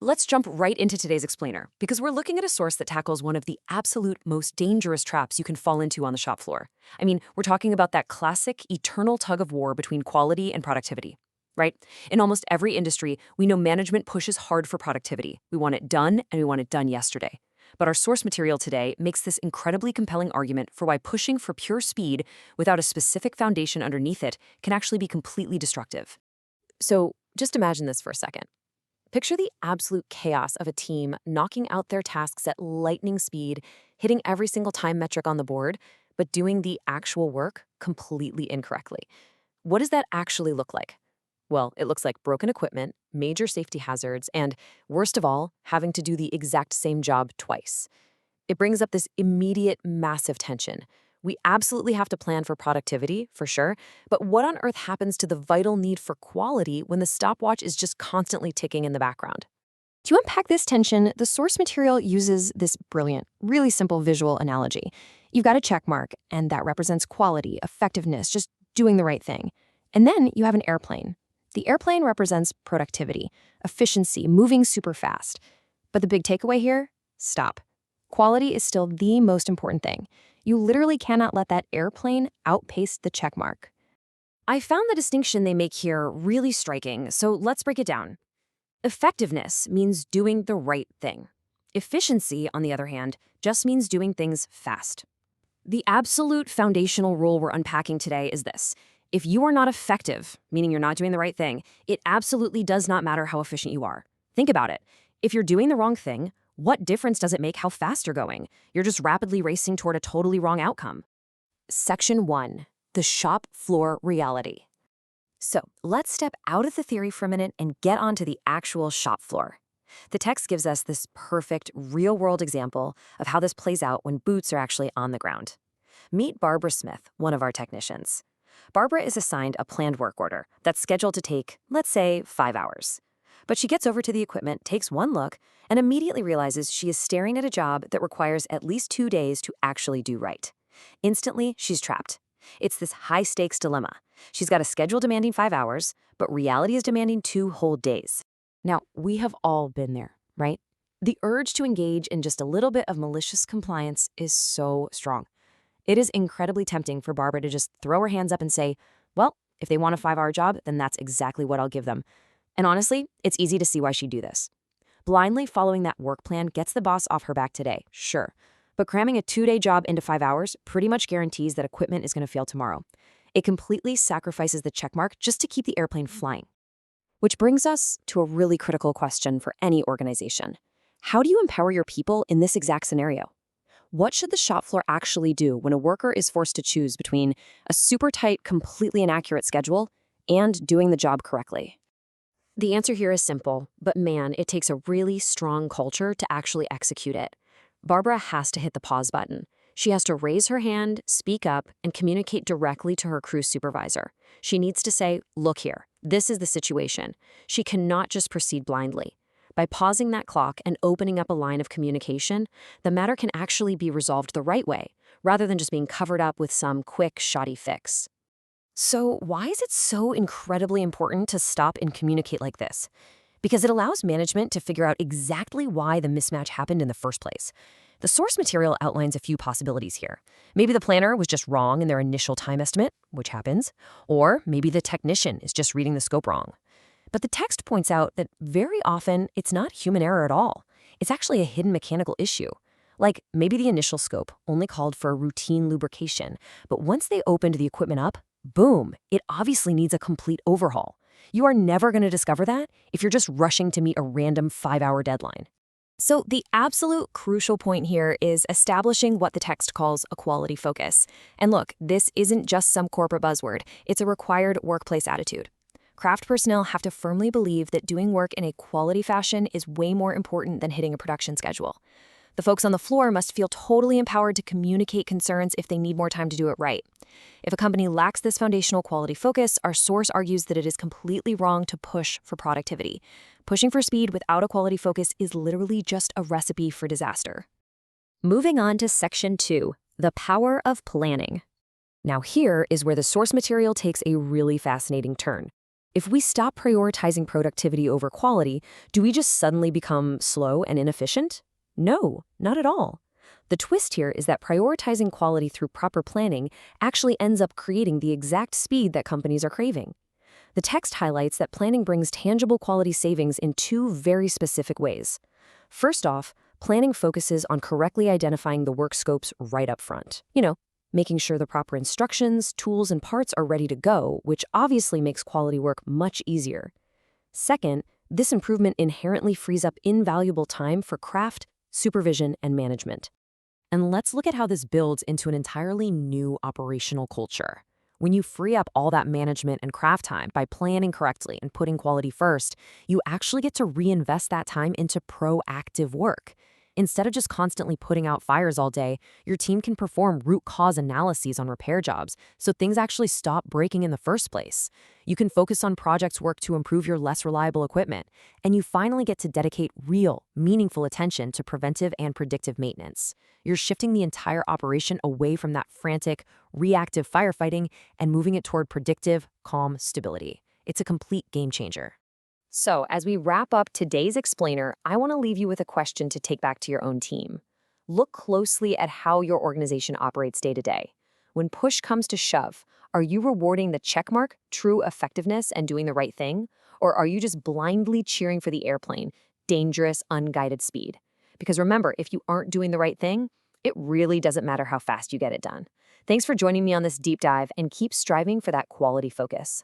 Let's jump right into today's explainer, because we're looking at a source that tackles one of the absolute most dangerous traps you can fall into on the shop floor. I mean, we're talking about that classic, eternal tug of war between quality and productivity, right? In almost every industry, we know management pushes hard for productivity. We want it done, and we want it done yesterday. But our source material today makes this incredibly compelling argument for why pushing for pure speed without a specific foundation underneath it can actually be completely destructive. So just imagine this for a second. Picture the absolute chaos of a team knocking out their tasks at lightning speed, hitting every single time metric on the board, but doing the actual work completely incorrectly. What does that actually look like? Well, it looks like broken equipment, major safety hazards, and, worst of all, having to do the exact same job twice. It brings up this immediate, massive tension. We absolutely have to plan for productivity, for sure, but what on earth happens to the vital need for quality when the stopwatch is just constantly ticking in the background? To unpack this tension, the source material uses this brilliant, really simple visual analogy. You've got a check mark, and that represents quality, effectiveness, just doing the right thing. And then you have an airplane. The airplane represents productivity, efficiency, moving super fast. But the big takeaway here? Stop. Quality is still the most important thing. You literally cannot let that airplane outpace the check mark. I found the distinction they make here really striking, so let's break it down. Effectiveness means doing the right thing. Efficiency, on the other hand, just means doing things fast. The absolute foundational rule we're unpacking today is this. If you are not effective, meaning you're not doing the right thing, it absolutely does not matter how efficient you are. Think about it. If you're doing the wrong thing, what difference does it make how fast you're going? You're just rapidly racing toward a totally wrong outcome. Section 1. The shop floor reality. So let's step out of the theory for a minute and get onto the actual shop floor. The text gives us this perfect, real-world example of how this plays out when boots are actually on the ground. Meet Barbara Smith, one of our technicians. Barbara is assigned a planned work order that's scheduled to take, let's say, 5 hours. But she gets over to the equipment, takes one look, and immediately realizes she is staring at a job that requires at least 2 days to actually do right. Instantly, she's trapped. It's this high-stakes dilemma. She's got a schedule demanding 5 hours, but reality is demanding 2 whole days. Now, we have all been there, right? The urge to engage in just a little bit of malicious compliance is so strong. It is incredibly tempting for Barbara to just throw her hands up and say, well, if they want a 5-hour job, then that's exactly what I'll give them. And honestly, it's easy to see why she'd do this. Blindly following that work plan gets the boss off her back today, sure. But cramming a 2-day job into 5 hours pretty much guarantees that equipment is going to fail tomorrow. It completely sacrifices the checkmark just to keep the airplane flying. Which brings us to a really critical question for any organization. How do you empower your people in this exact scenario? What should the shop floor actually do when a worker is forced to choose between a super tight, completely inaccurate schedule and doing the job correctly? The answer here is simple, but man, it takes a really strong culture to actually execute it. Barbara has to hit the pause button. She has to raise her hand, speak up, and communicate directly to her crew supervisor. She needs to say, look here, this is the situation. She cannot just proceed blindly. By pausing that clock and opening up a line of communication, the matter can actually be resolved the right way, rather than just being covered up with some quick, shoddy fix. So why is it so incredibly important to stop and communicate like this? Because it allows management to figure out exactly why the mismatch happened in the first place. The source material outlines a few possibilities here. Maybe the planner was just wrong in their initial time estimate, which happens, or maybe the technician is just reading the scope wrong. But the text points out that very often it's not human error at all. It's actually a hidden mechanical issue. Like maybe the initial scope only called for routine lubrication, but once they opened the equipment up, boom, it obviously needs a complete overhaul. You are never going to discover that if you're just rushing to meet a random 5-hour deadline. So the absolute crucial point here is establishing what the text calls a quality focus. And look, this isn't just some corporate buzzword. It's a required workplace attitude. Craft personnel have to firmly believe that doing work in a quality fashion is way more important than hitting a production schedule. The folks on the floor must feel totally empowered to communicate concerns if they need more time to do it right. If a company lacks this foundational quality focus, our source argues that it is completely wrong to push for productivity. Pushing for speed without a quality focus is literally just a recipe for disaster. Moving on to Section 2, the power of planning. Now here is where the source material takes a really fascinating turn. If we stop prioritizing productivity over quality, do we just suddenly become slow and inefficient? No, not at all. The twist here is that prioritizing quality through proper planning actually ends up creating the exact speed that companies are craving. The text highlights that planning brings tangible quality savings in two very specific ways. First off, planning focuses on correctly identifying the work scopes right up front. Making sure the proper instructions, tools, and parts are ready to go, which obviously makes quality work much easier. Second, this improvement inherently frees up invaluable time for craft, supervision, and management. And let's look at how this builds into an entirely new operational culture. When you free up all that management and craft time by planning correctly and putting quality first, you actually get to reinvest that time into proactive work. Instead of just constantly putting out fires all day, your team can perform root cause analyses on repair jobs so things actually stop breaking in the first place. You can focus on project work to improve your less reliable equipment, and you finally get to dedicate real, meaningful attention to preventive and predictive maintenance. You're shifting the entire operation away from that frantic, reactive firefighting and moving it toward predictive, calm stability. It's a complete game changer. So, as we wrap up today's explainer, I want to leave you with a question to take back to your own team. Look closely at how your organization operates day to day. When push comes to shove, are you rewarding the checkmark, true effectiveness, and doing the right thing? Or are you just blindly cheering for the airplane, dangerous, unguided speed? Because remember, if you aren't doing the right thing, it really doesn't matter how fast you get it done. Thanks for joining me on this deep dive, and keep striving for that quality focus.